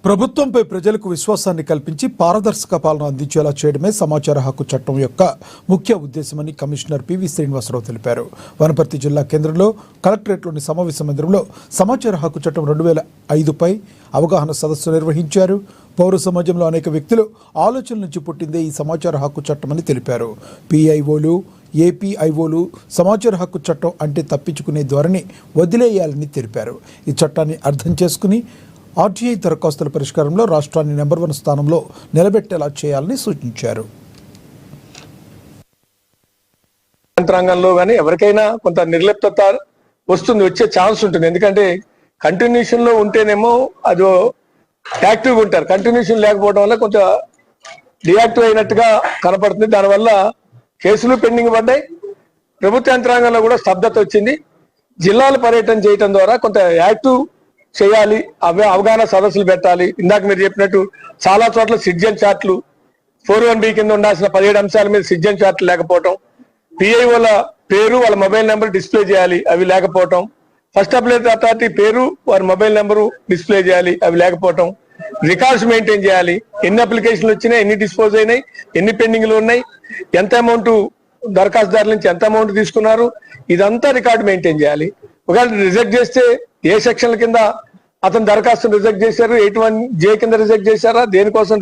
ప్రభుత్వంపై ప్రజలకు విశ్వాసాన్ని కల్పించి పారదర్శక పాలన అందించేలా చేయడమే సమాచార హక్కు చట్టం యొక్క ముఖ్య ఉద్దేశమని కమిషనర్ పివి శ్రీనివాసరావు తెలిపారు. వనపర్తి జిల్లా కేంద్రంలో కలెక్టరేట్లోని సమావేశ మందిరంలో సమాచార హక్కు చట్టం 2005పై అవగాహన సదస్సు నిర్వహించారు. పౌర సమాజంలో అనేక వ్యక్తులు ఆలోచనల నుంచి పుట్టిందే ఈ సమాచార హక్కు చట్టమని తెలిపారు. పిఐఓలు, ఏపీఐఓలు సమాచార హక్కు చట్టం అంటే తప్పించుకునే ధోరణి వదిలేయాలని తెలిపారు. ఈ చట్టాన్ని అర్థం చేసుకుని ఆర్టీఐ దరఖాస్తుల పరిష్కారంలో రాష్ట్రాన్ని నెంబర్ 1 స్థానంలో నిలబెట్టేలా చేయాలని సూచించారు. యంత్రాంగంలో కానీ ఎవరికైనా కొంత నిర్లిప్తత వచ్చే ఛాన్స్ ఉంటుంది. ఎందుకంటే కంటిన్యూషన్ లో ఉంటేనేమో అది యాక్టివ్గా ఉంటారు, కంటిన్యూషన్ లేకపోవడం వల్ల కొంచెం డియాక్టివ్ అయినట్టుగా కనపడుతుంది. దానివల్ల కేసులు పెండింగ్ పడ్డాయి. ప్రభుత్వ యంత్రాంగంలో కూడా స్తబ్దత వచ్చింది. జిల్లాల పర్యటన చేయడం ద్వారా కొంత యాక్టివ్ చేయాలి, అవగాహన సదస్సులు పెట్టాలి. ఇందాక మీరు చెప్పినట్టు చాలా చోట్ల సిటిజన్ చార్ట్లు 4(1)B కింద ఉండాల్సిన 17 అంశాల మీద సిటిజన్ చార్ట్లు లేకపోవటం, పిఐఓల పేరు వాళ్ళ మొబైల్ నెంబర్ డిస్ప్లే చేయాలి, అవి లేకపోవటం, ఫస్ట్ అప్లైట్ అథారిటీ పేరు వారి మొబైల్ నెంబరు డిస్ప్లే చేయాలి, అవి లేకపోవటం, రికార్డ్స్ మెయింటైన్ చేయాలి, ఎన్ని అప్లికేషన్లు వచ్చినాయి, ఎన్ని డిస్పోజ్ అయినాయి, ఎన్ని పెండింగ్లు ఉన్నాయి, ఎంత అమౌంట్ దరఖాస్తుదారుల నుంచి ఎంత అమౌంట్ తీసుకున్నారు, ఇదంతా రికార్డు మెయింటైన్ చేయాలి. ఒకవేళ రిజెక్ట్ చేస్తే ఏ సెక్షన్ల కింద అతను దరఖాస్తును రిజెక్ట్ చేశారు, 81J కింద రిజెక్ట్ చేశారా, దేనికోసం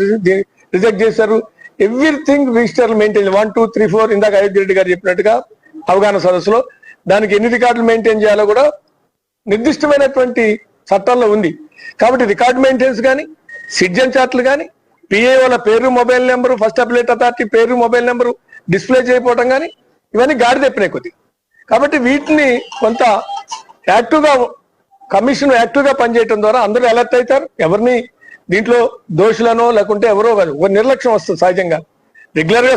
రిజెక్ట్ చేశారు, ఎవ్రీథింగ్ రిజిస్టర్ మెయింటైన్ 1, 2, 3, 4 ఇందాక అయోధ్య రెడ్డి గారు చెప్పినట్టుగా అవగాహన సదస్సులో దానికి ఎన్ని రికార్డులు మెయింటైన్ చేయాలో కూడా నిర్దిష్టమైనటువంటి చట్టంలో ఉంది. కాబట్టి రికార్డు మెయింటెనెన్స్ కానీ, సిటిజన్ చార్ట్లు కానీ, పిఏఓల పేరు mobile number, first appellate authority పేరు మొబైల్ నెంబరు డిస్ప్లే చేయకపోవడం కానీ ఇవన్నీ గాడి తెప్పినాయి కొద్ది. కాబట్టి వీటిని కొంత యాక్టివ్గా కమిషన్ యాక్టివ్గా పనిచేయడం ద్వారా అందరూ అలర్ట్ అవుతారు. ఎవరిని దీంట్లో దోషులనో లేకుంటే ఎవరో కాదు, ఒక నిర్లక్ష్యం వస్తుంది సహజంగా. రెగ్యులర్గా